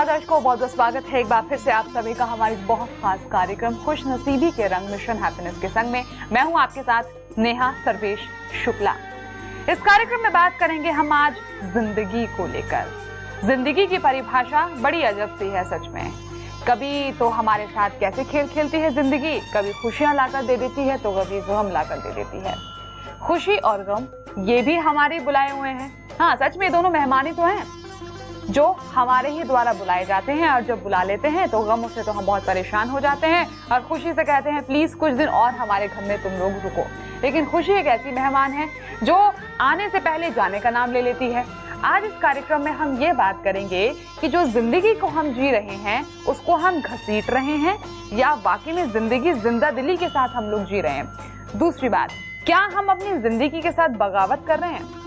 नमस्कार दर्शकों, बहुत बहुत स्वागत है एक बार फिर से आप सभी का हमारे इस बहुत खास कार्यक्रम खुश नसीबी के रंग मिशन हैप्पीनेस के संग में। मैं हूं आपके साथ नेहा सर्वेश शुक्ला। इस कार्यक्रम में बात करेंगे हम आज जिंदगी को लेकर। जिंदगी की परिभाषा बड़ी अजब सी है सच में। कभी तो हमारे साथ कैसे खेल खेलती है जिंदगी, कभी खुशियां लाकर दे देती है तो कभी गम लाकर दे देती है। खुशी और गम ये भी हमारे बुलाए हुए हैं। हाँ, सच में दोनों मेहमान ही तो हैं जो हमारे ही द्वारा बुलाए जाते हैं, और जब बुला लेते हैं तो गम से तो हम बहुत परेशान हो जाते हैं और खुशी से कहते हैं प्लीज कुछ दिन और हमारे घर में तुम लोग रुको। लेकिन खुशी एक ऐसी मेहमान है जो आने से पहले जाने का नाम ले लेती है। आज इस कार्यक्रम में हम ये बात करेंगे कि जो जिंदगी को हम जी रहे हैं उसको हम घसीट रहे हैं या वाकई में जिंदगी जिंदा दिली के साथ हम लोग जी रहे हैं। दूसरी बात, क्या हम अपनी जिंदगी के साथ बगावत कर रहे हैं?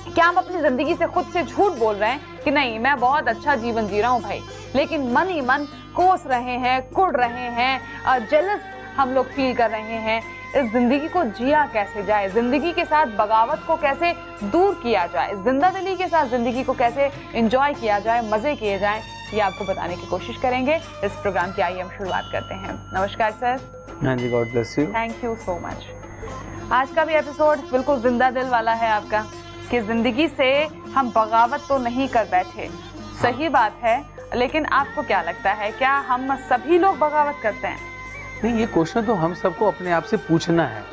क्या हम अपनी जिंदगी से खुद से झूठ बोल रहे हैं कि नहीं मैं बहुत अच्छा जीवन जी रहा हूं भाई, लेकिन मन ही मन कोस रहे हैं, कुड़ रहे हैं, जेलस हम लोग फील कर रहे हैं। इस जिंदगी को जिया कैसे जाए, जिंदगी के साथ बगावत को कैसे दूर किया जाए, जिंदा दिली के साथ जिंदगी को कैसे एंजॉय किया जाए, मजे किए जाए, ये आपको बताने की कोशिश करेंगे इस प्रोग्राम की। आइए हम शुरुआत करते हैं। नमस्कार सर। हाँ जी, God bless you. Thank you so much. आज का भी एपिसोड बिल्कुल जिंदा दिल वाला है आपका, कि जिंदगी से हम बगावत तो नहीं कर बैठे। सही बात है, लेकिन आपको क्या लगता है क्या हम सभी लोग बगावत करते हैं? नहीं, ये क्वेश्चन तो हम सबको अपने आप से पूछना है।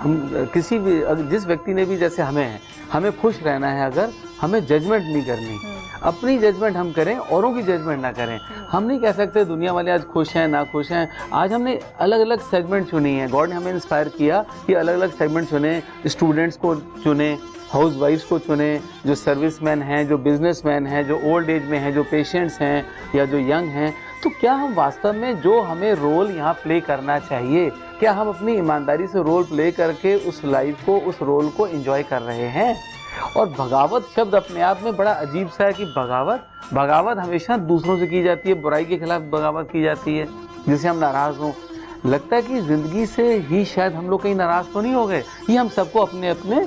हम किसी भी जिस व्यक्ति ने भी जैसे हमें खुश रहना है, अगर हमें जजमेंट नहीं करनी, अपनी जजमेंट हम करें, औरों की जजमेंट ना करें। हम नहीं कह सकते दुनिया वाले आज खुश हैं ना खुश हैं। आज हमने अलग अलग सेगमेंट चुनी है, गॉड ने हमें इंस्पायर किया कि अलग अलग सेगमेंट चुने। स्टूडेंट्स को चुने, हाउस वाइफ्स को चुने, जो सर्विसमैन हैं, जो बिजनेसमैन हैं, जो ओल्ड एज में हैं, जो पेशेंट्स हैं या जो यंग हैं। तो क्या हम वास्तव में जो हमें रोल यहाँ प्ले करना चाहिए, क्या हम अपनी ईमानदारी से रोल प्ले करके उस लाइफ को, उस रोल को एंजॉय कर रहे हैं? और बगावत शब्द अपने आप में बड़ा अजीब सा है कि बगावत हमेशा दूसरों से की जाती है, बुराई के खिलाफ बगावत की जाती है, जिससे हम नाराज़ हों। लगता है कि ज़िंदगी से ही शायद हम लोग कहीं नाराज़ तो नहीं हो गए। ये हम सबको अपने अपने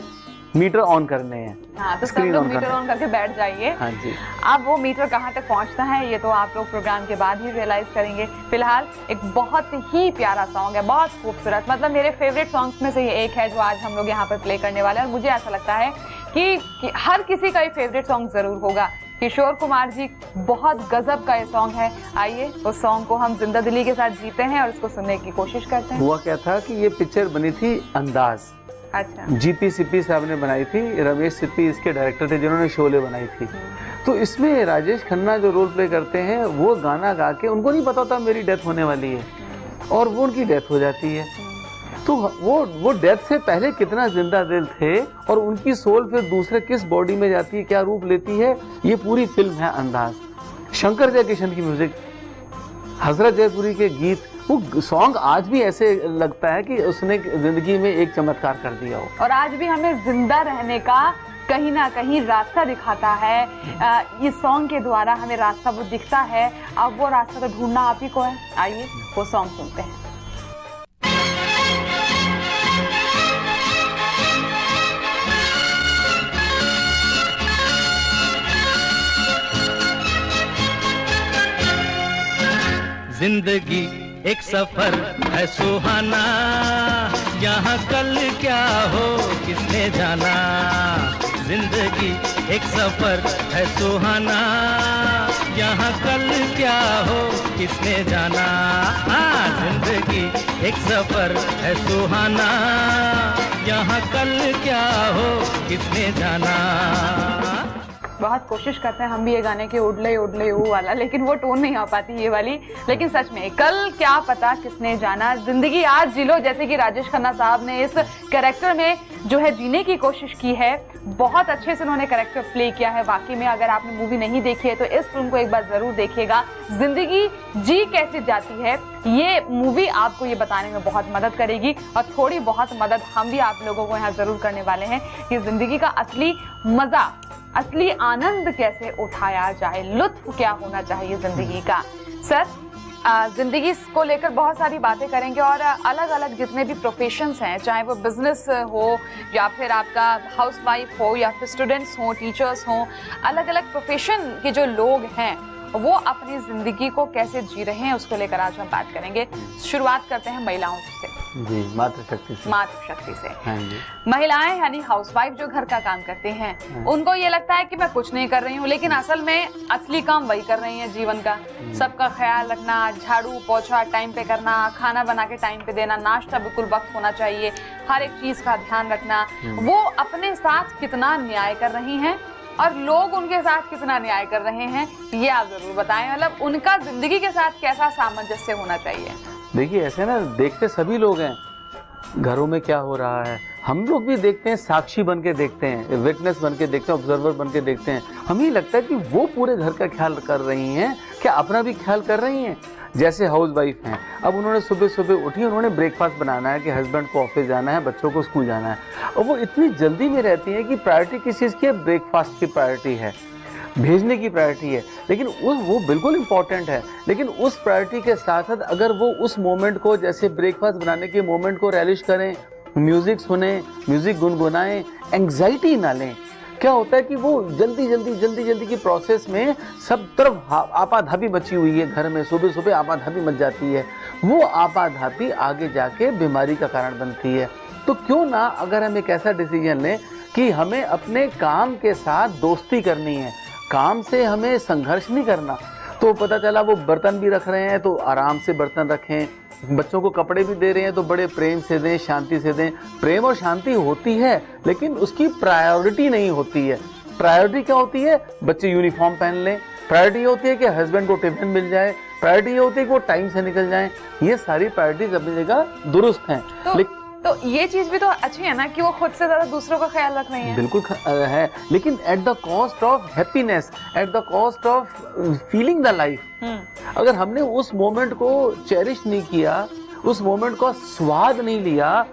मीटर ऑन करने हैं। हाँ, तो सब लोग मीटर ऑन करके बैठ जाइए। हाँ जी। अब वो मीटर कहाँ तक पहुँचता है ये तो आप लोग प्रोग्राम के बाद ही रियलाइज करेंगे। फिलहाल एक बहुत ही प्यारा सॉन्ग है, बहुत खूबसूरत, मतलब मेरे फेवरेट सॉन्ग्स में से ये एक है जो आज हम लोग यहाँ पर प्ले करने वाले हैं। और मुझे ऐसा लगता है कि हर किसी का ये फेवरेट सॉन्ग जरूर होगा। किशोर कुमार जी, बहुत गजब का ये सॉन्ग है। आइए उस सॉन्ग को हम जिंदा दिली के साथ जीते हैं और उसको सुनने की कोशिश करते हैं। हुआ क्या था कि ये पिक्चर बनी थी अंदाज। अच्छा। जीपी सिप्पी साहब ने बनाई थी, रमेश सिप्पी इसके डायरेक्टर थे जिन्होंने शोले बनाई थी। तो इसमें राजेश खन्ना जो रोल प्ले करते हैं वो गाना गा के, उनको नहीं पता था मेरी डेथ होने वाली है और वो उनकी डेथ हो जाती है। तो वो डेथ से पहले कितना जिंदा दिल थे और उनकी सोल फिर दूसरे किस बॉडी में जाती है, क्या रूप लेती है, ये पूरी फिल्म है अंदाज। शंकर जयकिशन की म्यूजिक, हजरत जयपुरी के गीत, वो सॉन्ग आज भी ऐसे लगता है कि उसने जिंदगी में एक चमत्कार कर दिया हो। और आज भी हमें जिंदा रहने का कहीं ना कहीं रास्ता दिखाता है। इस सॉन्ग के द्वारा हमें रास्ता वो दिखता है। अब वो रास्ता तो ढूंढना आप ही को है। आइए वो सॉन्ग सुनते हैं। जिंदगी एक सफर है सुहाना, यहाँ कल क्या हो किसने जाना। जिंदगी एक सफर है सुहाना, यहाँ कल क्या हो किसने जाना। हाँ, जिंदगी एक सफर है सुहाना, यहाँ कल क्या हो किसने जाना। बहुत कोशिश करते हैं हम भी ये गाने के उड़ले उड़ले वो वाला, लेकिन वो टोन नहीं आ पाती ये वाली। लेकिन सच में कल क्या पता किसने जाना, जिंदगी आज जी लो, जैसे कि राजेश खन्ना साहब ने इस कैरेक्टर में जो है जीने की कोशिश की है। बहुत अच्छे से उन्होंने कैरेक्टर प्ले किया है। वाकई में अगर आपने मूवी नहीं देखी है तो इस फिल्म को एक बार जरूर देखिएगा। जिंदगी जी कैसे जाती है ये मूवी आपको ये बताने में बहुत मदद करेगी, और थोड़ी बहुत मदद हम भी आप लोगों को यहाँ जरूर करने वाले हैं कि जिंदगी का असली मजा, असली आनंद कैसे उठाया जाए, लुत्फ क्या होना चाहिए जिंदगी का। सर, जिंदगी को लेकर बहुत सारी बातें करेंगे और अलग अलग जितने भी प्रोफेशंस हैं, चाहे वो बिजनेस हो या फिर आपका हाउसवाइफ हो या फिर स्टूडेंट्स हो, टीचर्स हो, अलग अलग प्रोफेशन के जो लोग हैं वो अपनी जिंदगी को कैसे जी रहे हैं उसको लेकर आज हम बात करेंगे। शुरुआत करते हैं महिलाओं से जी, मातृशक्ति से। मातृशक्ति से। हाँ जी। महिलाएं यानी हाउसवाइफ जो घर का काम करती हैं, उनको ये लगता है कि मैं कुछ नहीं कर रही हूँ, लेकिन असल में असली काम वही कर रही हैं जीवन का। सबका ख्याल रखना, झाड़ू पोछा टाइम पे करना, खाना बना के टाइम पे देना, नाश्ता बिल्कुल वक्त होना चाहिए, हर एक चीज का ध्यान रखना। वो अपने साथ कितना न्याय कर रही हैं और लोग उनके साथ कितना न्याय कर रहे हैं, ये आप जरूर बताएं। मतलब उनका जिंदगी के साथ कैसा सामंजस्य होना चाहिए। देखिए ऐसे ना देखते सभी लोग हैं, घरों में क्या हो रहा है हम लोग भी देखते हैं, साक्षी बन के देखते हैं, विटनेस बन के देखते हैं, ऑब्जर्वर बन के देखते हैं। हमें लगता है कि वो पूरे घर का ख्याल कर रही हैं, क्या अपना भी ख्याल कर रही हैं। जैसे हाउस वाइफ हैं, अब उन्होंने सुबह सुबह उठी, उन्होंने ब्रेकफास्ट बनाना है कि हस्बैंड को ऑफिस जाना है, बच्चों को स्कूल जाना है, और वो इतनी जल्दी में रहती है कि प्रायोरिटी किस चीज़ की है, ब्रेकफास्ट की प्रायोरिटी है, भेजने की प्रायोरिटी है। लेकिन वो बिल्कुल इम्पॉर्टेंट है, लेकिन उस प्रायोरिटी के साथ साथ अगर वो उस मोमेंट को, जैसे ब्रेकफास्ट बनाने के मोमेंट को रेलिश करें, म्यूजिक सुने, म्यूजिक गुनगुनाएं, एंग्जाइटी ना लें, क्या होता है कि वो जल्दी की प्रोसेस में सब तरफ आपाधापी मची हुई है घर में, सुबह सुबह आपाधापी मच जाती है। वो आपाधापी आगे जाके बीमारी का कारण बनती है। तो क्यों ना अगर हम एक ऐसा डिसीजन लें कि हमें अपने काम के साथ दोस्ती करनी है, काम से हमें संघर्ष नहीं करना। तो पता चला वो बर्तन भी रख रहे हैं तो आराम से बर्तन रखें, बच्चों को कपड़े भी दे रहे हैं तो बड़े प्रेम से दें, शांति से दें। प्रेम और शांति होती है, लेकिन उसकी प्रायोरिटी नहीं होती है। प्रायोरिटी क्या होती है, बच्चे यूनिफॉर्म पहन लें, प्रायोरिटी होती है कि हस्बैंड को टिफिन मिल जाए, प्रायोरिटी होती है कि वो टाइम से निकल जाएं। ये सारी प्रायोरिटीज अपनी जगह दुरुस्त हैं। तो ये चीज भी तो अच्छी है ना कि वो खुद से ज्यादा दूसरों का ख्याल रख रही हैं। बिल्कुल है, लेकिन at the cost of happiness, at the cost of feeling the life. अगर हमने उस मोमेंट को चेरिश नहीं किया, उस मोमेंट का स्वाद नहीं लिया,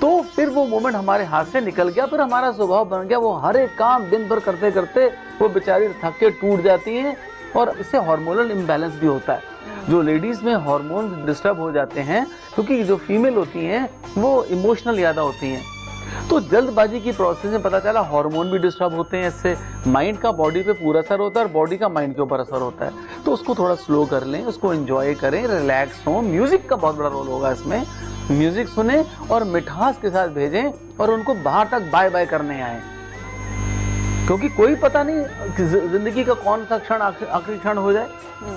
तो फिर वो मोमेंट हमारे हाथ से निकल गया, फिर हमारा स्वभाव बन गया। वो हर एक काम दिन भर करते करते वो बेचारी थक के टूट जाती हैं, और इससे हार्मोनल इम्बैलेंस भी होता है। जो लेडीज में हार्मोन डिस्टर्ब हो जाते हैं, क्योंकि जो फीमेल होती हैं वो इमोशनल ज़्यादा होती हैं, तो जल्दबाजी की प्रोसेस में पता चला हार्मोन भी डिस्टर्ब होते हैं। इससे माइंड का बॉडी पे पूरा असर होता है और बॉडी का माइंड के ऊपर असर होता है। तो उसको थोड़ा स्लो कर लें, उसको एंजॉय करें, रिलैक्स हों। म्यूजिक का बहुत बड़ा रोल होगा इसमें। म्यूजिक सुने और मिठास के साथ भेजें, और उनको बाहर तक बाय बाय करने आए, क्योंकि कोई पता नहीं जिंदगी का कौन सा क्षण आखिरी क्षण हो जाए।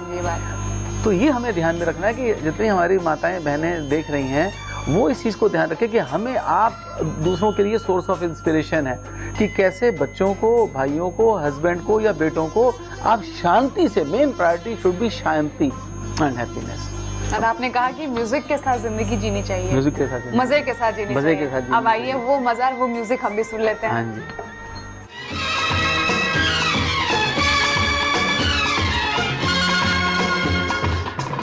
ये बात है। तो ये हमें ध्यान में रखना है कि जितनी हमारी माताएं बहनें देख रही हैं, वो इस चीज़ को ध्यान रखें कि हमें आप दूसरों के लिए सोर्स ऑफ इंस्पिरेशन है कि कैसे बच्चों को, भाइयों को, हस्बैंड को या बेटों को आप शांति से, main priority should be Shanti and happiness. और आपने कहा कि म्यूजिक के साथ जिंदगी जीनी चाहिए, म्यूजिक के साथ, मजे के साथ जीनी मजे चाहिए। के साथ। अब आइए वो मजा, वो म्यूजिक हम भी सुन लेते हैं। हाँ जी।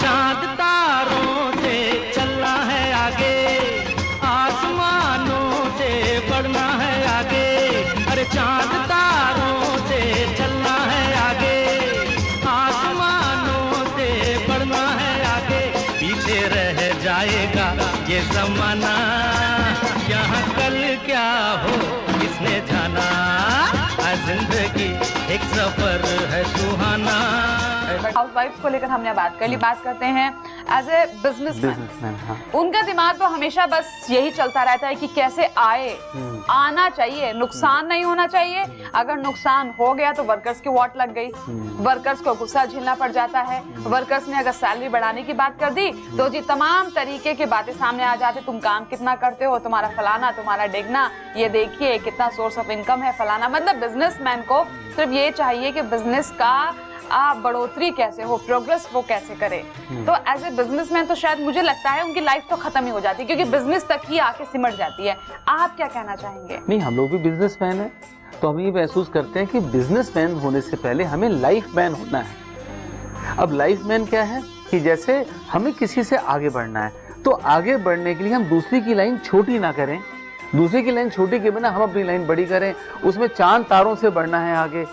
चांद तारों से चलना है आगे, आसमानों से बढ़ना है आगे। अरे चांद तारों से चलना है आगे, आसमानों से बढ़ना है आगे। पीछे रह जाएगा ये जमाना, यहाँ कल क्या हो किसने जाना। जिंदगी एक सफर है सुहाना। हाउसवाइफ को लेकर हमने बात कर ली। बात करते हैं एज ए बिजनेसमैन। हाँ। उनका दिमाग तो हमेशा बस यही चलता रहता है कि कैसे आए, आना चाहिए, नुकसान नहीं होना चाहिए। अगर नुकसान हो गया तो वर्कर्स की वॉट लग गई, वर्कर्स को गुस्सा झेलना पड़ जाता है। वर्कर्स ने अगर सैलरी बढ़ाने की बात कर दी तो जी तमाम तरीके की बातें सामने आ जाती। तुम काम कितना करते हो, तुम्हारा फलाना, तुम्हारा डेगना, ये देखिए कितना सोर्स ऑफ इनकम है फलाना। मतलब बिजनेसमैन को सिर्फ ये चाहिए कि बिजनेस का बढ़ोतरी कैसे हो, प्रोग्रेस वो कैसे करे। तो एज ए बिजनेसमैन तो शायद मुझे लगता है उनकी लाइफ तो खत्म ही हो जाती है, क्योंकि बिजनेस तक ही आके सिमट जाती है। आप क्या कहना चाहेंगे? नहीं, हम लोग भी बिजनेसमैन हैं, तो हम ये महसूस करते हैं कि बिजनेसमैन होने से पहले हमें लाइफ मैन होना है। अब लाइफ मैन क्या है कि जैसे हमें किसी से आगे बढ़ना है, तो आगे बढ़ने के लिए हम दूसरी की लाइन छोटी ना करें, दूसरी की लाइन छोटी के बिना हम अपनी लाइन बड़ी करें। उसमें चांद तारों से बढ़ना है आगे,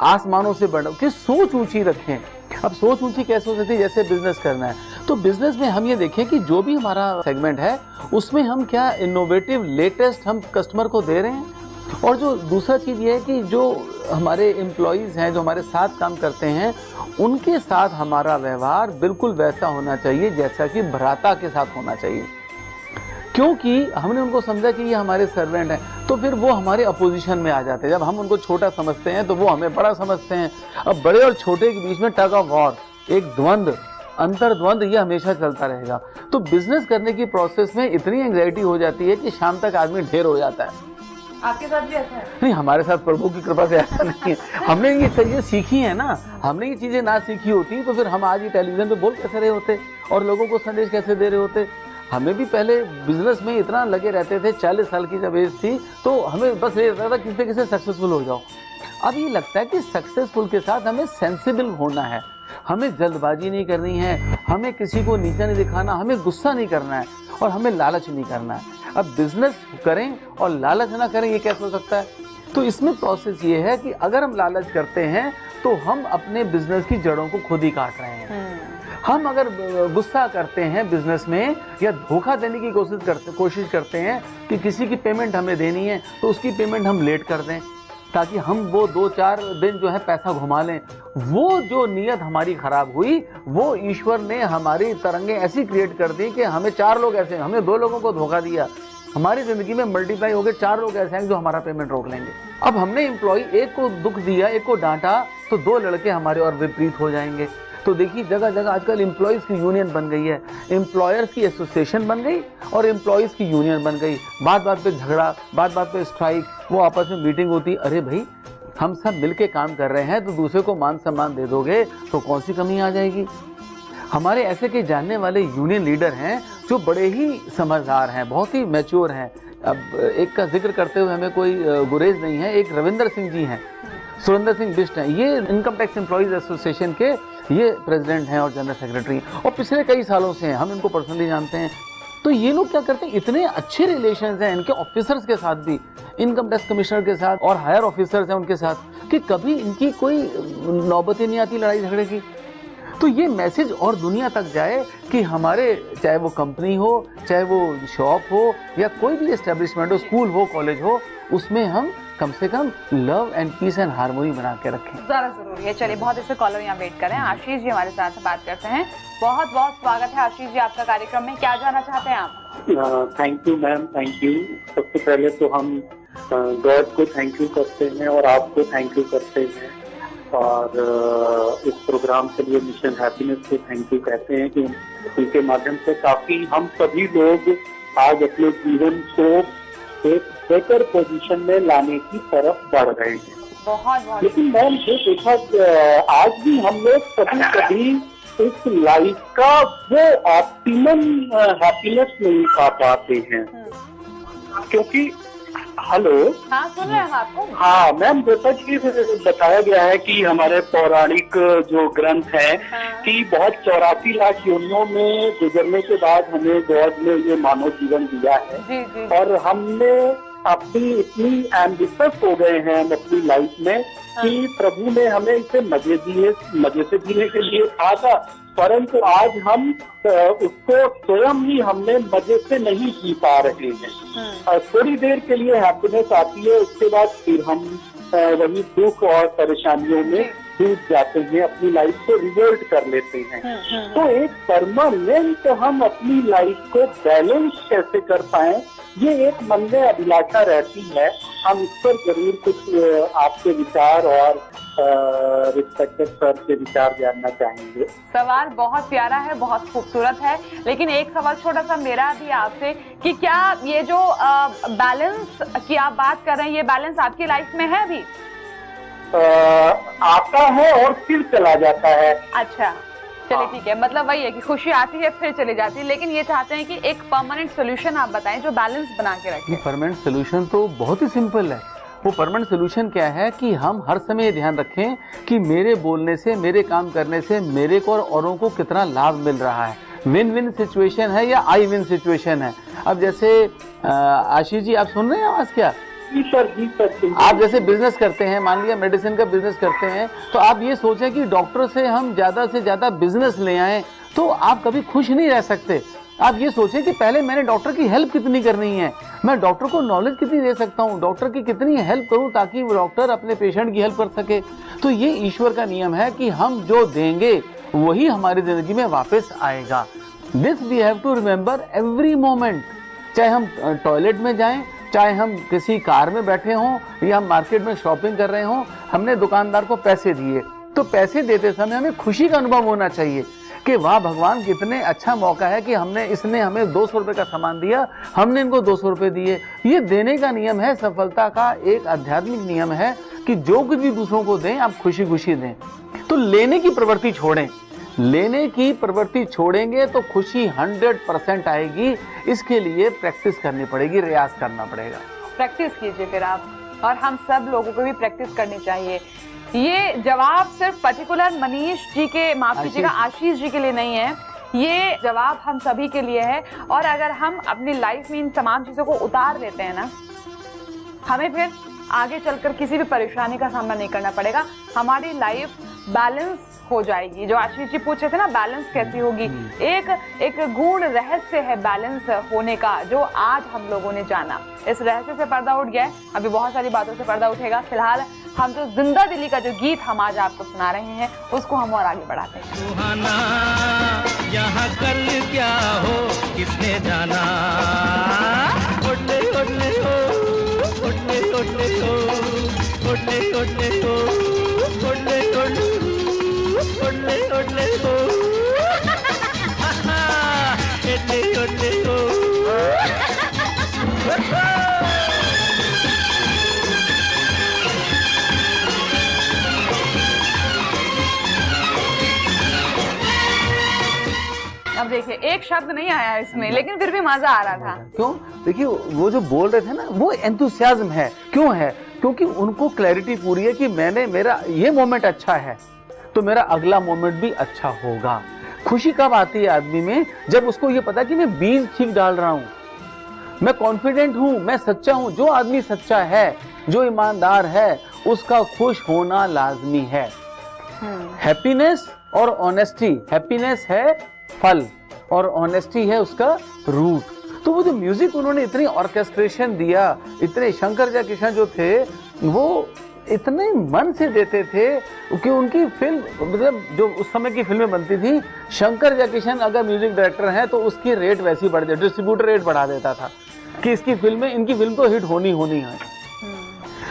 आसमानों से बढ़ना, कि सोच ऊंची रखें। अब सोच ऊंची कैसे हो सकती है, जैसे बिजनेस करना है तो बिजनेस में हम ये देखें कि जो भी हमारा सेगमेंट है उसमें हम क्या इनोवेटिव, लेटेस्ट हम कस्टमर को दे रहे हैं। और जो दूसरा चीज़ ये है कि जो हमारे एम्प्लॉयज़ हैं, जो हमारे साथ काम करते हैं, उनके साथ हमारा व्यवहार बिल्कुल वैसा होना चाहिए जैसा कि भ्राता के साथ होना चाहिए। क्योंकि हमने उनको समझा कि ये हमारे सर्वेंट हैं, तो फिर वो हमारे अपोजिशन में आ जाते हैं। जब हम उनको छोटा समझते हैं तो वो हमें बड़ा समझते हैं। अब बड़े और छोटे के बीच में टग ऑफ वॉर, एक द्वंद्व, अंतर्द्वंद, ये हमेशा चलता रहेगा। तो बिजनेस करने की प्रोसेस में इतनी एंग्जाइटी हो जाती है कि शाम तक आदमी ढेर हो जाता है। आपके साथ भी ऐसा है? नहीं, हमारे साथ प्रभु की कृपा से ऐसा नहीं है। हमने ये चीजें सीखी है ना, हमने ये चीजें ना सीखी होती तो फिर हम आज ये टेलीविजन पे बोल कैसे रहे होते और लोगों को संदेश कैसे दे रहे होते। हमें भी पहले बिजनेस में इतना लगे रहते थे, 40 साल की जब एज थी तो हमें बस ये रहता था किसी किसी सक्सेसफुल हो जाओ। अब ये लगता है कि सक्सेसफुल के साथ हमें सेंसिबल होना है, हमें जल्दबाजी नहीं करनी है, हमें किसी को नीचा नहीं दिखाना, हमें गुस्सा नहीं करना है और हमें लालच नहीं करना है। अब बिजनेस करें और लालच ना करें, ये कैसे हो सकता है? तो इसमें प्रोसेस ये है कि अगर हम लालच करते हैं तो हम अपने बिजनेस की जड़ों को खुद ही काट रहे हैं। हम अगर गुस्सा करते हैं बिजनेस में या धोखा देने की कोशिश करते हैं कि किसी की पेमेंट हमें देनी है तो उसकी पेमेंट हम लेट कर दें ताकि हम वो 2-4 दिन जो है पैसा घुमा लें, वो जो नीयत हमारी खराब हुई वो ईश्वर ने हमारी तरंगे ऐसी क्रिएट कर दी कि हमें 4 लोग ऐसे, हमने 2 लोगों को धोखा दिया, हमारी जिंदगी में मल्टीप्लाई हो गए 4 लोग ऐसे हैं जो हमारा पेमेंट रोक लेंगे। अब हमने एम्प्लॉय एक को दुख दिया, एक को डांटा, तो 2 लड़के हमारे और विपरीत हो जाएंगे। तो देखिए जगह जगह आजकल एम्प्लॉयज़ की यूनियन बन गई है, एम्प्लॉयर्स की एसोसिएशन बन गई और एम्प्लॉयज़ की यूनियन बन गई। बात बात पे झगड़ा, बात बात पे स्ट्राइक, वो आपस में मीटिंग होती। अरे भाई, हम सब मिलके काम कर रहे हैं तो दूसरे को मान सम्मान दे दोगे तो कौन सी कमी आ जाएगी? हमारे ऐसे के जानने वाले यूनियन लीडर हैं जो बड़े ही समझदार हैं, बहुत ही मैच्योर हैं। अब एक का जिक्र करते हुए हमें कोई गुरेज नहीं है, एक रविंदर सिंह जी हैं, सुरेंद्र सिंह बिष्ट हैं, ये इनकम टैक्स एम्प्लॉयज़ एसोसिएशन के ये प्रेसिडेंट हैं और जनरल सेक्रेटरी, और पिछले कई सालों से हैं, हम इनको पर्सनली जानते हैं। तो ये लोग क्या करते हैं, इतने अच्छे रिलेशंस हैं इनके ऑफिसर्स के साथ भी, इनकम टैक्स कमिश्नर के साथ और हायर ऑफिसर्स हैं उनके साथ, कि कभी इनकी कोई नौबत ही नहीं आती लड़ाई झगड़े की। तो ये मैसेज और दुनिया तक जाए कि हमारे, चाहे वो कंपनी हो, चाहे वो शॉप हो या कोई भी एस्टेब्लिशमेंट हो, स्कूल हो, कॉलेज हो, उसमें हम कम से कम love and peace and harmony बना के रखें। ज़रा जरूरी है। चलिए, बहुत ऐसे कॉलर यहाँ वेट कर रहे हैं। आशीष जी हमारे साथ बात करते हैं। बहुत बहुत स्वागत है आशीष जी आपका कार्यक्रम में। क्या जानना चाहते हैं आप? Thank you ma'am, thank you. सबसे पहले तो हम गॉड को थैंक यू करते हैं और आपको थैंक यू करते हैं, और इस प्रोग्राम के लिए मिशन हैप्पीनेस को थैंक यू कहते हैं कि उनके माध्यम से काफी हम सभी लोग आज अपने जीवन को एक बेटर पोजीशन में लाने की तरफ बढ़ रहे हैं। बहुत बहुत। लेकिन मैम ये देखा, आज भी हम लोग कभी इस लाइफ का वो ऑप्टिमम हैप्पीनेस नहीं पा पाते हैं, क्योंकि हेलो, हाँ सुन रहे हैं हम आपको। हाँ मैम, जैसा कि बताया गया है कि हमारे पौराणिक जो ग्रंथ है कि बहुत 84 लाख योनियों में गुजरने के बाद हमें गॉड ने ये मानव जीवन दिया है। जी जी। और हमने अपनी इतनी एम्बिशियस हो गए हैं अपनी लाइफ में कि प्रभु ने हमें इसे मजे से जीने के लिए कहा था, परंतु आज हम उसको स्वयं ही हमने मजे से नहीं जी पा रहे हैं। थोड़ी देर के लिए हैप्पीनेस आती है, उसके बाद फिर हम वही दुख और परेशानियों में डूब जाते हैं, अपनी लाइफ को रिवोल्ट कर लेते हैं। तो एक परमानेंट हम अपनी लाइफ को बैलेंस कैसे कर पाए, ये एक मन में अभिलाषा रहती है। हम इस पर जरूर कुछ आपके विचार और रिस्पेक्टेड सर के विचार जानना चाहेंगे। सवाल बहुत प्यारा है, बहुत खूबसूरत है, लेकिन एक सवाल छोटा सा मेरा भी आपसे कि क्या ये जो बैलेंस की आप बात कर रहे हैं, ये बैलेंस आपकी लाइफ में है अभी? आता है और फिर चला जाता है। अच्छा, चलिए ठीक है, मतलब वही है कि खुशी आती है फिर चली जाती है, लेकिन ये चाहते हैं कि एक परमानेंट सोल्यूशन आप बताएं जो बैलेंस बना के रखे। परमानेंट सोल्यूशन तो बहुत ही सिंपल है। वो परमानेंट सोल्यूशन क्या है कि हम हर समय ये ध्यान रखें कि मेरे बोलने से, मेरे काम करने से मेरे को और औरों को कितना लाभ मिल रहा है। विन विन सिचुएशन है या आई विन सिचुएशन है। अब जैसे आशीष जी, आप सुन रहे हैं आवाज क्या? जी सर। आप जैसे बिजनेस करते हैं, मान लिया मेडिसिन का बिजनेस करते हैं, तो आप ये सोचें कि डॉक्टर से हम ज्यादा से ज्यादा बिजनेस ले आए, तो आप कभी खुश नहीं रह सकते। आप ये सोचें कि पहले मैंने डॉक्टर की हेल्प कितनी करनी है, मैं डॉक्टर को नॉलेज कितनी दे सकता हूँ, डॉक्टर की कितनी हेल्प करूँ ताकि वो डॉक्टर अपने पेशेंट की हेल्प कर सके। तो ये ईश्वर का नियम है कि हम जो देंगे वही हमारी जिंदगी में वापस आएगा। This we have to remember every moment. चाहे हम टॉयलेट में जाएं, चाहे हम किसी कार में बैठे हों या हम मार्केट में शॉपिंग कर रहे हों, हमने दुकानदार को पैसे दिए तो पैसे देते समय हमें खुशी का अनुभव होना चाहिए कि वाह भगवान कितने अच्छा मौका है कि इसने हमें 200 रुपए का सामान दिया, हमने इनको 200 रुपए दिए। ये देने का नियम है, सफलता का एक आध्यात्मिक नियम है कि जो कुछ भी दूसरों को दें आप खुशी खुशी दें। तो लेने की प्रवृत्ति छोड़ें, लेने की प्रवृत्ति छोड़ेंगे तो खुशी 100% आएगी। इसके लिए प्रैक्टिस करनी पड़ेगी, रियाज करना पड़ेगा। प्रैक्टिस कीजिए फिर आप, और हम सब लोगों को भी प्रैक्टिस करनी चाहिए। ये जवाब सिर्फ पर्टिकुलर मनीष जी के, माफ कीजिएगा आशीष जी के लिए नहीं है, ये जवाब हम सभी के लिए है। और अगर हम अपनी लाइफ में इन तमाम चीजों को उतार लेते हैं ना, हमें फिर आगे चलकर किसी भी परेशानी का सामना नहीं करना पड़ेगा। हमारी लाइफ बैलेंस हो जाएगी। जो आशीष जी पूछ रहे थे ना, बैलेंस कैसी होगी, एक गूढ़ रहस्य है बैलेंस होने का, जो आज हम लोगों ने जाना। इस रहस्य से पर्दा उठ गया है, अभी बहुत सारी बातों से पर्दा उठेगा। फिलहाल हम जो जिंदा दिली का जो गीत हम आज आपको सुना रहे हैं उसको हम और आगे बढ़ाते हैं। सुहाना यहाँ कल क्या हो किसने जाना, उड़ने उड़ने हो, उड़ने उड़ने हो, उड़ने उड़ने हो, उड़ने उड़ने हो, उड़ने उड़ने हो, उड़ने उड़ने हो। अब देखिए एक शब्द नहीं आया इसमें, लेकिन फिर भी मजा आ रहा था। क्यों? देखिए वो जो बोल रहे थे ना, वो एंथुसियाज्म है। क्यों है? क्योंकि उनको क्लैरिटी पूरी है कि मेरा ये मोमेंट अच्छा है तो मेरा अगला मोमेंट भी अच्छा होगा। खुशी कब आती है आदमी में? जब उसको ये पता कि मैं बीज ठीक डाल रहा हूं, मैं कॉन्फिडेंट हूं, मैं सच्चा हूं। जो आदमी सच्चा है, जो ईमानदार है, उसका खुश होना लाजमी है। हैप्पीनेस और ऑनेस्टी, हैप्पीनेस है फल और ऑनेस्टी है उसका रूट। तो वो जो म्यूजिक उन्होंने इतनी ऑर्केस्ट्रेशन दिया, इतने शंकर जयकिशन जो थे वो इतने मन से देते थे कि उनकी फिल्म, मतलब जो उस समय की फिल्में बनती थी, शंकर जयकिशन अगर म्यूजिक डायरेक्टर हैं तो उसकी रेट वैसी बढ़ जाती, डिस्ट्रीब्यूटर रेट बढ़ा देता था कि इनकी फिल्म तो हिट होनी है।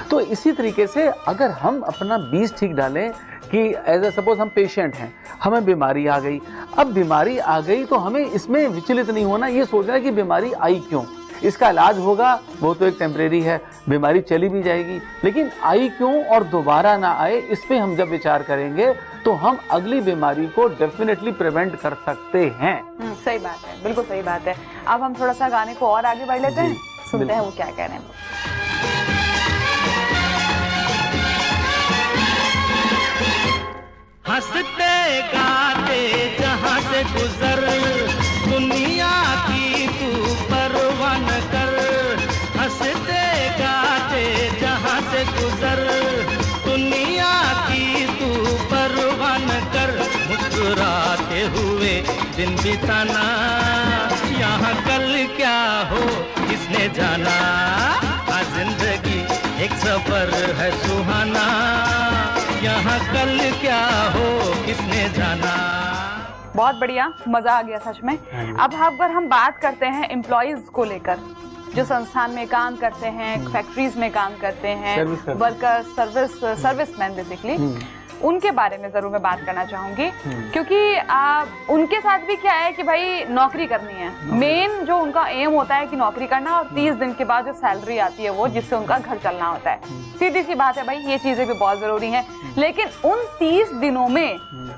तो इसी तरीके से अगर हम अपना बीज ठीक डालें कि एज ए सपोज हम पेशेंट हैं, हमें बीमारी आ गई, अब बीमारी आ गई तो हमें इसमें विचलित नहीं होना, ये सोचना है कि बीमारी आई क्यों, इसका इलाज होगा, वो तो एक टेम्परेरी है, बीमारी चली भी जाएगी, लेकिन आई क्यों और दोबारा ना आए, इस पे हम जब विचार करेंगे तो हम अगली बीमारी को डेफिनेटली प्रिवेंट कर सकते हैं। सही बात है, बिल्कुल सही बात है। अब हम थोड़ा सा गाने को और आगे बढ़ लेते हैं, सुनते हैं वो क्या कह रहे हैं। हंसते गाते जहाँ से गुजर, दुनिया की तू परवाह न कर। हंसते गाते जहाँ से गुजर, दुनिया की तू परवाह न कर। मुस्कुराते हुए दिन बिताना, यहाँ कल क्या हो किसने जाना। आज जिंदगी एक सफर है सुहाना, यहाँ कल क्या हो किसने जाना। बहुत बढ़िया, मजा आ गया सच में। अब अगर हम बात करते हैं एम्प्लॉइज को लेकर, जो संस्थान में काम करते हैं, फैक्ट्रीज में काम करते हैं, वर्कर, सर्विसमैन बेसिकली, उनके बारे में जरूर मैं बात करना चाहूंगी, क्योंकि उनके साथ भी क्या है कि भाई नौकरी करनी है, मेन जो उनका एम होता है कि नौकरी करना, और 30 दिन के बाद जो सैलरी आती है वो, जिससे उनका घर चलना होता है। सीधी सी बात है भाई, ये चीजें भी बहुत जरूरी हैं, लेकिन उन 30 दिनों में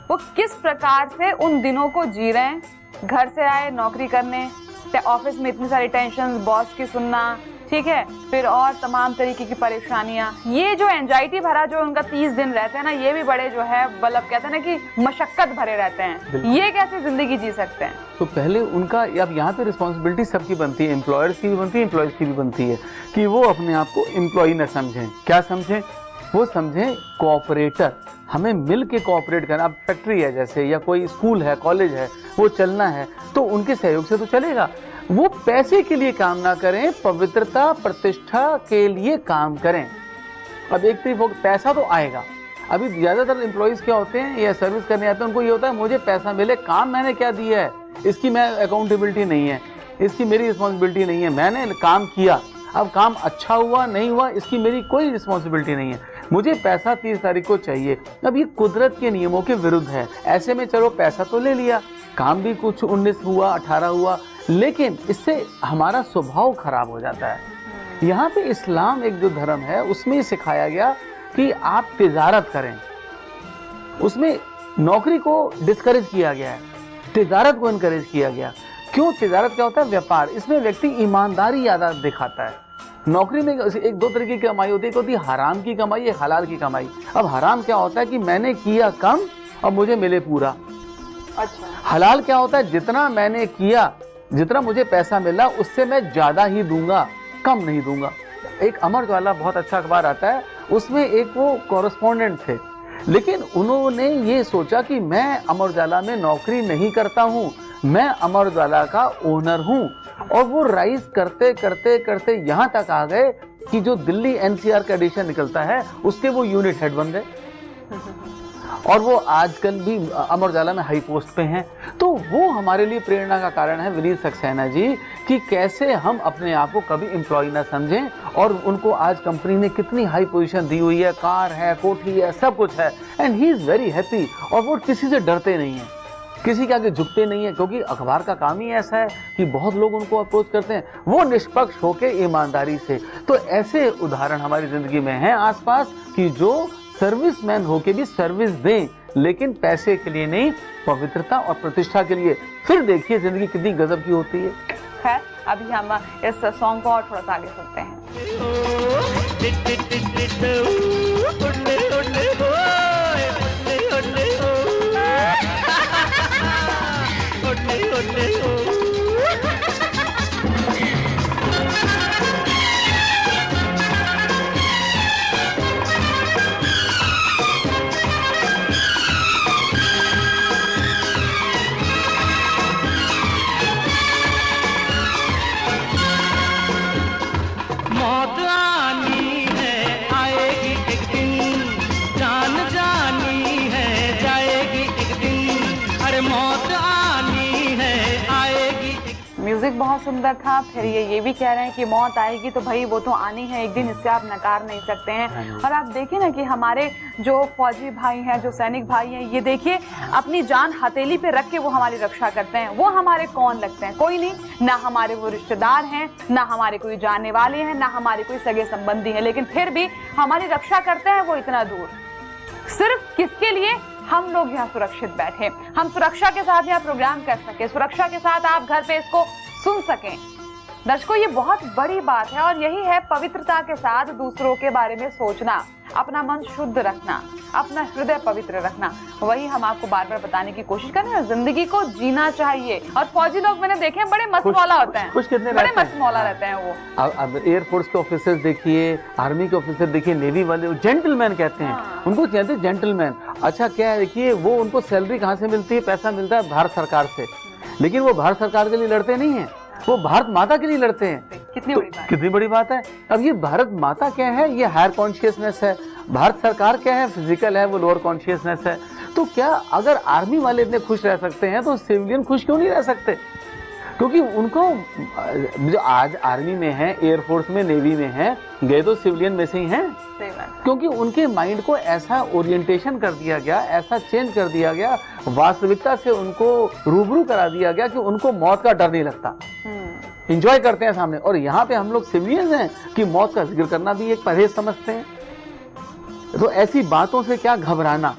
वो किस प्रकार से उन दिनों को जी रहे हैं। घर से आए नौकरी करने, ऑफिस में इतनी सारी टेंशन, बॉस की सुनना, ठीक है, फिर और तमाम तरीके की परेशानियां, ये जो एंजाइटी भरा जो उनका 30 दिन रहते हैं ना, ये भी बड़े जो है मतलब कहते हैं ना कि मशक्कत भरे रहते हैं। ये कैसे जिंदगी जी सकते हैं? तो पहले उनका, अब यहाँ पे रिस्पॉन्सिबिलिटी सबकी बनती है, एम्प्लॉयर्स की भी बनती है, एम्प्लॉयज की भी बनती है, कि वो अपने आप को एम्प्लॉय न समझें। क्या समझें? वो समझें कोऑपरेटर, हमें मिल के कोऑपरेट करना। अब फैक्ट्री है जैसे, या कोई स्कूल है, कॉलेज है, वो चलना है तो उनके सहयोग से तो चलेगा। वो पैसे के लिए काम ना करें, पवित्रता प्रतिष्ठा के लिए काम करें। अब एक तरफ पैसा तो आएगा। अभी ज्यादातर एम्प्लॉइज क्या होते हैं या सर्विस करने आते हैं, उनको ये होता है मुझे पैसा मिले, काम मैंने क्या दिया है इसकी मैं अकाउंटेबिलिटी नहीं है, इसकी मेरी रिस्पॉन्सिबिलिटी नहीं है, मैंने काम किया, अब काम अच्छा हुआ नहीं हुआ इसकी मेरी कोई रिस्पॉन्सिबिलिटी नहीं है, मुझे पैसा 30 तारीख को चाहिए। अब ये कुदरत के नियमों के विरुद्ध है। ऐसे में चलो पैसा तो ले लिया, काम भी कुछ 19 हुआ 18 हुआ, लेकिन इससे हमारा स्वभाव खराब हो जाता है। यहाँ पे इस्लाम एक जो धर्म है उसमें सिखाया गया कि आप तिजारत करें, उसमें नौकरी को डिस्करेज किया गया है, तिजारत को इनकरेज किया गया। क्यों? तिजारत क्या होता है? व्यापार। इसमें व्यक्ति ईमानदारी ज्यादा दिखाता है। नौकरी में एक दो तरीके की कमाई होती है, एक होती है हराम की कमाई, एक हलाल की कमाई। अब हराम क्या होता है कि मैंने किया कम और मुझे मिले पूरा। अच्छा। हलाल क्या होता है? जितना मैंने किया, जितना मुझे पैसा मिला उससे मैं ज्यादा ही दूंगा, कम नहीं दूंगा। एक अमर उजाला बहुत अच्छा अखबार आता है, उसमें एक वो कॉरेस्पॉन्डेंट थे, लेकिन उन्होंने ये सोचा कि मैं अमर उजाला में नौकरी नहीं करता हूं, मैं अमर उजाला का ओनर हूं। और वो राइज करते करते करते यहां तक आ गए कि जो दिल्ली एनसीआर का एडिशन निकलता है उसके वो यूनिट हेड बन गए, और वो आजकल भी अमर उजाला में हाई पोस्ट पे हैं। तो वो हमारे लिए प्रेरणा का कारण है विनीत सक्सेना जी, कि कैसे हम अपने आप को कभी एम्प्लॉय ना समझें, और उनको आज कंपनी ने कितनी हाई पोजीशन दी हुई है, कार है, कोठी है, सब कुछ है, and he is very happy. और वो किसी से डरते नहीं है, किसी के आगे झुकते नहीं है, क्योंकि अखबार का काम ही ऐसा है कि बहुत लोग उनको अप्रोच करते हैं, वो निष्पक्ष होके ईमानदारी से। तो ऐसे उदाहरण हमारी जिंदगी में हैं आसपास कि जो सर्विसमैन होके भी सर्विस दें, लेकिन पैसे के लिए नहीं, पवित्रता और प्रतिष्ठा के लिए। फिर देखिए जिंदगी कितनी गजब की होती है। खैर, अभी हम इस सॉन्ग को और थोड़ा सा आगे सुनते हैं। मौत आनी है, आएगी एक दिन, जान जानी है, जाएगी एक दिन, अरे मौत आनी है, आएगी एक। म्यूजिक बहुत सुंदर था। फिर ये भी कह रहे हैं कि मौत आएगी तो भाई वो तो आनी है एक दिन, इससे आप नकार नहीं सकते हैं। और आप देखिए ना कि हमारे जो फौजी भाई हैं, जो सैनिक भाई हैं, ये देखिए अपनी जान हथेली पे रख के वो हमारी रक्षा करते हैं। वो हमारे कौन लगते हैं? कोई नहीं, ना हमारे वो रिश्तेदार हैं, ना हमारे कोई जानने वाले हैं, ना हमारे कोई सगे संबंधी हैं, लेकिन फिर भी हमारी रक्षा करते हैं वो इतना दूर। सिर्फ किसके लिए? हम लोग यहाँ सुरक्षित बैठे, हम सुरक्षा के साथ यहाँ प्रोग्राम कर सके, सुरक्षा के साथ आप घर पे इसको सुन सकें। दर्शकों, ये बहुत बड़ी बात है, और यही है पवित्रता के साथ दूसरों के बारे में सोचना, अपना मन शुद्ध रखना, अपना हृदय पवित्र रखना। वही हम आपको बार बार बताने की कोशिश कर रहे हैं, जिंदगी को जीना चाहिए। और फौजी लोग मैंने देखे बड़े मस्त मौला होते हैं, बड़े मस्त मौला रहते हैं वो। अब एयरफोर्स के ऑफिसर्स देखिए, आर्मी के ऑफिसर देखिए, नेवी वाले जेंटलमैन कहते हैं, उनको कहते हैं जेंटलमैन। अच्छा क्या है, देखिए वो उनको सैलरी कहाँ से मिलती है? पैसा मिलता है भारत सरकार से, लेकिन वो भारत सरकार के लिए लड़ते नहीं है, वो भारत माता के लिए लड़ते हैं। कितनी बड़ी बात, कितनी बड़ी बात है। अब ये भारत माता क्या है? ये हायर कॉन्शियसनेस है। भारत सरकार क्या है? फिजिकल है, वो लोअर कॉन्शियसनेस है। तो क्या अगर आर्मी वाले इतने खुश रह सकते हैं तो सिविलियन खुश क्यों नहीं रह सकते? क्योंकि उनको जो आज आर्मी में है, एयरफोर्स में, नेवी में है, गए तो सिविलियन में से ही हैं, क्योंकि उनके माइंड को ऐसा ओरिएंटेशन कर दिया गया, ऐसा चेंज कर दिया गया, वास्तविकता से उनको रूबरू करा दिया गया कि उनको मौत का डर नहीं लगता, एंजॉय करते हैं सामने। और यहाँ पे हम लोग सिविलियंस हैं कि मौत का जिक्र करना भी एक परहेज समझते हैं। तो ऐसी बातों से क्या घबराना?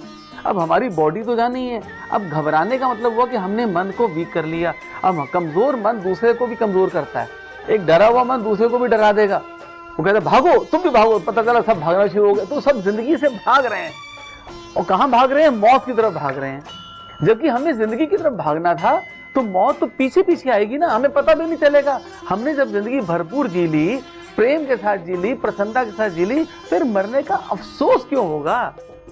अब हमारी बॉडी तो जानी है, अब घबराने का मतलब हुआ कि हमने मन को वीक कर लिया। अब कमजोर मन दूसरे को भी कमजोर करता है, एक डरा हुआ मन दूसरे को भी डरा देगा। वो कहता है भागो, तुम भी भागो, पता चला सब भागना शुरू हो गए। तो सब जिंदगी से भाग रहे हैं, और कहाँ भाग रहे हैं? मौत की तरफ भाग रहे हैं। जबकि हमें जिंदगी की तरफ भागना था, तो मौत तो पीछे पीछे आएगी ना, हमें पता भी नहीं चलेगा। हमने जब जिंदगी भरपूर जी ली प्रेम के साथ जी ली, प्रसन्नता के साथ जी ली, फिर मरने का अफसोस क्यों होगा।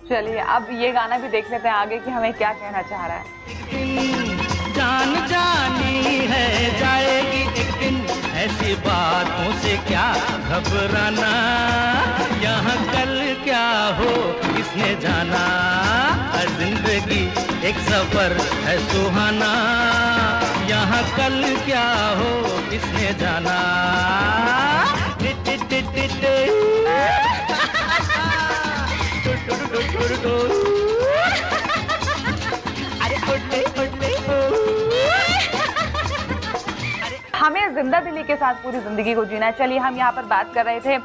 चलिए अब ये गाना भी देख लेते हैं आगे कि हमें क्या कहना चाह रहा है। जान जानी है जाएगी एक दिन, ऐसी बातों से क्या घबराना, यहाँ कल क्या हो किसने जाना, हर जिंदगी एक सफर है सुहाना, यहाँ कल क्या हो किसने जाना। हमें जिंदा दिली के साथ पूरी जिंदगी को जीना है। चलिए हम यहाँ पर बात कर रहे थे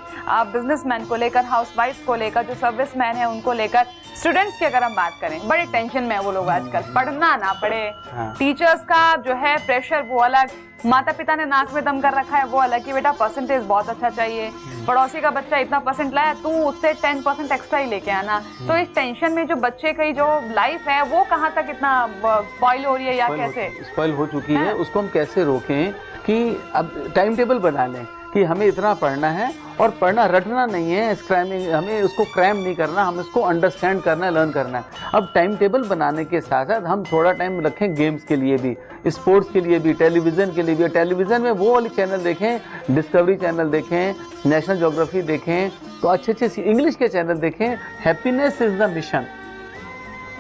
बिजनेसमैन को लेकर, हाउसवाइफ को लेकर, जो सर्विसमैन है उनको लेकर, स्टूडेंट्स की अगर हम बात करें बड़े टेंशन में है वो लोग आजकल, पढ़ना ना पड़े, टीचर्स का जो है प्रेशर वो अलग, माता पिता ने नाक में दम कर रखा है वो अलग कि बेटा परसेंटेज बहुत अच्छा चाहिए, पड़ोसी का बच्चा इतना परसेंट लाया तू उससे 10% एक्स्ट्रा ही लेके आना। तो इस टेंशन में जो बच्चे की जो लाइफ है वो कहाँ तक इतना स्पॉइल हो रही है या कैसे स्पॉइल हो चुकी है, उसको हम कैसे रोकें कि अब टाइम टेबल बना लें कि हमें इतना पढ़ना है, और पढ़ना रटना नहीं है, स्क्रैमिंग, हमें उसको क्रैम नहीं करना, हम इसको अंडरस्टैंड करना है, लर्न करना है। अब टाइम टेबल बनाने के साथ साथ हम थोड़ा टाइम रखें गेम्स के लिए भी, स्पोर्ट्स के लिए भी, टेलीविज़न के लिए भी। टेलीविज़न में वो वाली चैनल देखें, डिस्कवरी चैनल देखें, नेशनल ज्योग्राफी देखें, तो अच्छे अच्छे इंग्लिश के चैनल देखें। हैप्पीनेस इज़ द मिशन,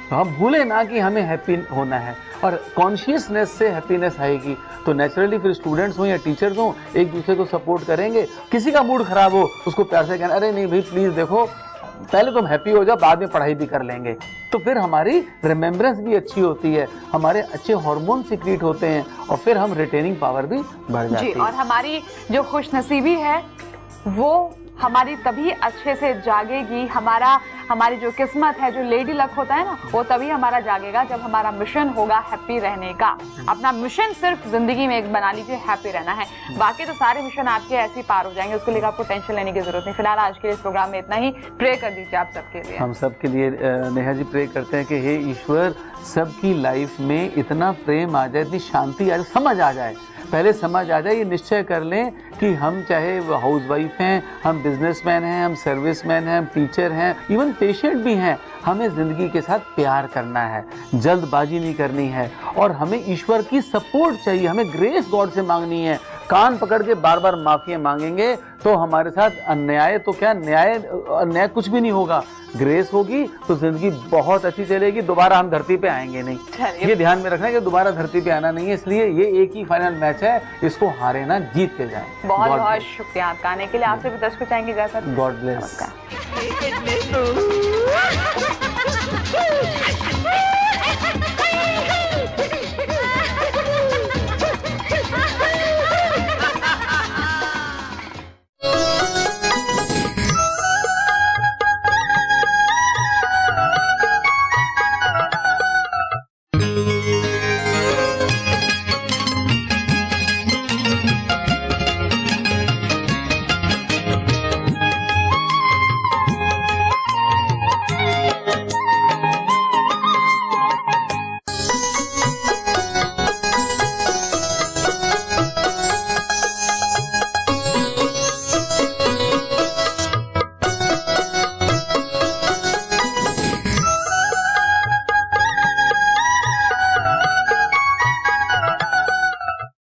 तो हम भूलें ना कि हमें हैप्पी होना है, और कॉन्शियसनेस से हैप्पीनेस आएगी। तो नेचुरली फिर स्टूडेंट्स हो या टीचर्स हो एक दूसरे को सपोर्ट करेंगे। किसी का मूड खराब हो उसको प्यार से कहना, अरे नहीं भाई प्लीज देखो, पहले तुम हैप्पी हो जाओ, बाद में पढ़ाई भी कर लेंगे। तो फिर हमारी रिमेम्बरेंस भी अच्छी होती है, हमारे अच्छे हार्मोन सिक्रीट होते हैं, और फिर हम रिटेनिंग पावर भी बढ़ जाती है। और हमारी जो खुशनसीबी है वो हमारी तभी अच्छे से जागेगी, हमारी जो किस्मत है, जो लेडी लक होता है ना, वो तभी हमारा जागेगा जब हमारा मिशन होगा हैप्पी रहने का। अपना मिशन सिर्फ जिंदगी में एक बना लीजिए, हैप्पी रहना है, बाकी तो सारे मिशन आपके ऐसे ही पार हो जाएंगे, उसके लिए आपको टेंशन लेने की जरूरत नहीं। फिलहाल आज के इस प्रोग्राम में इतना ही। प्रे कर दीजिए आप सबके लिए। हम सबके लिए नेहा जी प्रे करते हैं कि हे ईश्वर, सबकी लाइफ में इतना प्रेम आ जाए, इतनी शांति आ जाए, समझ आ जाए, पहले समझ आ जाए, ये निश्चय कर लें कि हम चाहे हाउसवाइफ हैं, हम बिजनेसमैन हैं, हम सर्विसमैन हैं, हम टीचर हैं, इवन पेशेंट भी हैं, हमें ज़िंदगी के साथ प्यार करना है, जल्दबाजी नहीं करनी है, और हमें ईश्वर की सपोर्ट चाहिए, हमें ग्रेस गॉड से मांगनी है। कान पकड़ के बार बार माफिया मांगेंगे तो हमारे साथ अन्याय, तो क्या अन्याय कुछ भी नहीं होगा। ग्रेस होगी तो जिंदगी बहुत अच्छी चलेगी, दोबारा हम धरती पे आएंगे नहीं। ये ध्यान में रखना है कि दोबारा धरती पे आना नहीं है, इसलिए ये एक ही फाइनल मैच है, इसको हारे ना, जीत के जाए। बहुत बहुत शुक्रिया आपका आने के लिए। आपसे भी दर्शक चाहेंगे इजाजत। God bless. नमस्कार।